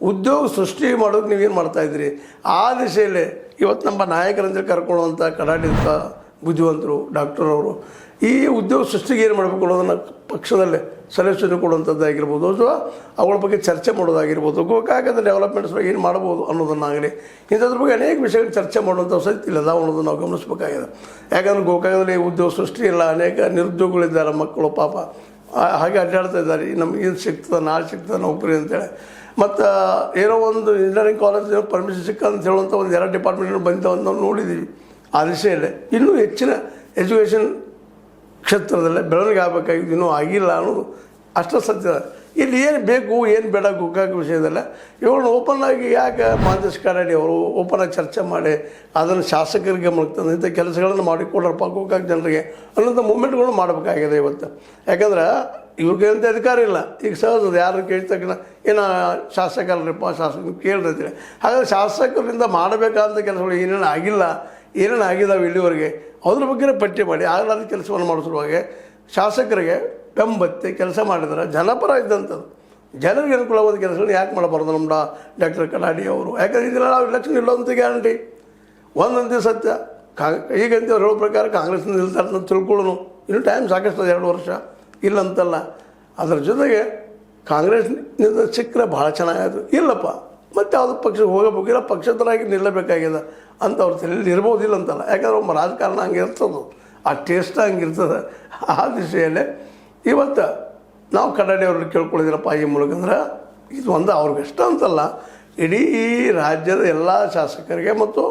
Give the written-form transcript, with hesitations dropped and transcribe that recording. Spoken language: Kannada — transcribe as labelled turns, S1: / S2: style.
S1: ಉದ್ಯೋಗ ಸೃಷ್ಟಿ ಮಾಡೋದು ನೀವೇನು ಮಾಡ್ತಾಯಿದ್ರಿ ಆ ದಿಶೆಯಲ್ಲಿ ಇವತ್ತು ನಮ್ಮ ನಾಯಕರಂದ್ರೆ ಕರ್ಕೊಳ್ಳುವಂಥ ಕಡಾಡಿದಂಥ ಬುದ್ಧಿವಂತರು ಡಾಕ್ಟರವರು ಈ ಉದ್ಯೋಗ ಸೃಷ್ಟಿಗೆ ಏನು ಮಾಡಬೇಕು ಅನ್ನೋದನ್ನು ಪಕ್ಷದಲ್ಲೇ ಸಲಹೆ ಕೊಡುವಂಥದ್ದಾಗಿರ್ಬೋದು ಅಥವಾ ಅವುಗಳ ಬಗ್ಗೆ ಚರ್ಚೆ ಮಾಡೋದಾಗಿರ್ಬೋದು ಗೋಕಾಕದ ಡೆವಲಪ್ಮೆಂಟ್ಸ್ ಬಗ್ಗೆ ಏನು ಮಾಡ್ಬೋದು ಅನ್ನೋದನ್ನಾಗಲಿ ಇಂಥದ್ರ ಬಗ್ಗೆ ಅನೇಕ ವಿಷಯಗಳು ಚರ್ಚೆ ಮಾಡುವಂಥ ಸಹಿತ ಇಲ್ಲ ಅನ್ನೋದನ್ನು ನಾವು ಗಮನಿಸಬೇಕಾಗಿದೆ. ಯಾಕಂದರೆ ಗೋಕಾಕದಲ್ಲಿ ಉದ್ಯೋಗ ಸೃಷ್ಟಿ ಇಲ್ಲ, ಅನೇಕ ನಿರುದ್ಯೋಗಗಳಿದ್ದಾರೆ, ಮಕ್ಕಳು ಪಾಪ ಹಾಗೆ ಅಡ್ಡಾಡ್ತಾ ಇದ್ದಾರೆ. ನಮ್ಗೆ ಇದು ಸಿಗ್ತದೆ ನಾಳೆ ಸಿಗ್ತದೆ ನೌಕರಿ ಅಂತೇಳಿ. ಮತ್ತು ಏನೋ ಒಂದು ಇಂಜಿನಿಯರಿಂಗ್ ಕಾಲೇಜ್ ಪರ್ಮಿಷನ್ ಸಿಕ್ಕಂತ ಹೇಳುವಂಥ ಒಂದು 2 ಡಿಪಾರ್ಟ್ಮೆಂಟ್ ಬಂದವಂತ ನಾವು ನೋಡಿದ್ದೀವಿ. ಆ ದಿಶೆಯಲ್ಲೇ ಇನ್ನೂ ಹೆಚ್ಚಿನ ಎಜುಕೇಷನ್ ಕ್ಷೇತ್ರದಲ್ಲೇ ಬೆಳವಣಿಗೆ ಆಗಬೇಕಾಗಿದ್ದು ಇನ್ನೂ ಆಗಿಲ್ಲ ಅನ್ನೋದು ಅಷ್ಟು ಸತ್ಯ. ಇಲ್ಲಿ ಏನು ಬೇಕು ಏನು ಬೇಡ ಗೋಕಾಕ ವಿಷಯದಲ್ಲ ಇವುಗಳನ್ನ ಓಪನ್ ಆಗಿ ಯಾಕೆ ಮಾಂತೇಶ್ ಕಾರಾಡಿ ಅವರು ಓಪನ್ ಆಗಿ ಚರ್ಚೆ ಮಾಡಿ ಅದನ್ನು ಶಾಸಕರಿಗೆ ಗಮನಕ್ಕೆ ಇಂಥ ಕೆಲಸಗಳನ್ನು ಮಾಡಿಕೊಡ್ರಪ್ಪ ಗೋಕಾಕ ಜನರಿಗೆ ಅನ್ನೋಂಥ ಮೂಮೆಂಟ್ಗಳು ಮಾಡಬೇಕಾಗಿದೆ ಇವತ್ತು. ಯಾಕಂದ್ರೆ ಇವ್ರಿಗೆ ಅಂತ ಅಧಿಕಾರ ಇಲ್ಲ. ಈಗ ಸಹಜ ಯಾರು ಕೇಳಿದ ತಕ್ಷಣ ಏನೋ ಶಾಸಕರಪ್ಪ ಶಾಸಕ ಕೇಳಿರ್ತೀವಿ. ಹಾಗಾದರೆ ಶಾಸಕರಿಂದ ಮಾಡಬೇಕಾದಂಥ ಕೆಲಸಗಳು ಏನೇನು ಆಗಿಲ್ಲ, ಏನೇನು ಆಗಿದ್ದಾವೆ ಇಲ್ಲಿವರೆಗೆ ಅದ್ರ ಬಗ್ಗೆ ಪಟ್ಟಿ ಮಾಡಿ ಆಗಲಾದ ಕೆಲಸವನ್ನು ಮಾಡಿಸುವಾಗ ಶಾಸಕರಿಗೆ ಬೆಂಬತ್ತಿ ಕೆಲಸ ಮಾಡಿದ್ರೆ ಜನಪರ ಇದ್ದಂಥದ್ದು ಜನರಿಗೆ ಅನುಕೂಲವಾದ ಕೆಲಸಗಳನ್ನ ಯಾಕೆ ಮಾಡಬಾರ್ದು ನಮ್ಮ ಡಾಕ್ಟರ್ ಕಡಾಡಿ ಅವರು? ಯಾಕಂದರೆ ಇದೆಲ್ಲ ನಾವು ಎಲೆಕ್ಷನ್ ಇಲ್ಲೋಂಥ ಗ್ಯಾರಂಟಿ ಒಂದೊಂದೇ ಸತ್ಯ. ಈಗಂತ ಹೇಳೋ ಪ್ರಕಾರ ಕಾಂಗ್ರೆಸ್ನಿಂದ ನಿಲ್ತಾರೆ ಅಂತ ತಿಳ್ಕೊಳ್ಳೋನು ಇನ್ನೂ ಟೈಮ್ ಸಾಕಷ್ಟು 2 ವರ್ಷ ಇಲ್ಲಂತಲ್ಲ. ಅದರ ಜೊತೆಗೆ ಕಾಂಗ್ರೆಸ್ನಿಂದ ಸಿಕ್ಕರೆ ಭಾಳ ಚೆನ್ನಾಗಾಯ್ತು. ಇಲ್ಲಪ್ಪ ಮತ್ತು ಯಾವುದೋ ಪಕ್ಷಕ್ಕೆ ಹೋಗಬೇಕು, ಇಲ್ಲ ಪಕ್ಷದರಾಗಿ ನಿಲ್ಲಬೇಕಾಗಿದೆ ಅಂತ ಅವ್ರ ತಲೆಯಲ್ಲಿ ಇರ್ಬೋದಿಲ್ಲ ಅಂತಲ್ಲ. ಯಾಕಂದ್ರೆ ಒಬ್ಬ ರಾಜಕಾರಣ ಹಂಗೆ ಇರ್ತದೆ, ಆ ಟೇಸ್ಟ್ ಹಂಗಿರ್ತದೆ. ಆ ದಿಶೆಯಲ್ಲೇ ಇವತ್ತು ನಾವು ಕಡಾಡಿ ಅವ್ರನ್ನ ಕೇಳ್ಕೊಳ್ಳಿದ್ದೀರಪ್ಪ ಈ ಮೂಲಕ ಅಂದ್ರೆ ಇದು ಒಂದು ಅವ್ರಿಗಷ್ಟ ಅಂತಲ್ಲ, ಇಡೀ ರಾಜ್ಯದ ಎಲ್ಲ ಶಾಸಕರಿಗೆ ಮತ್ತು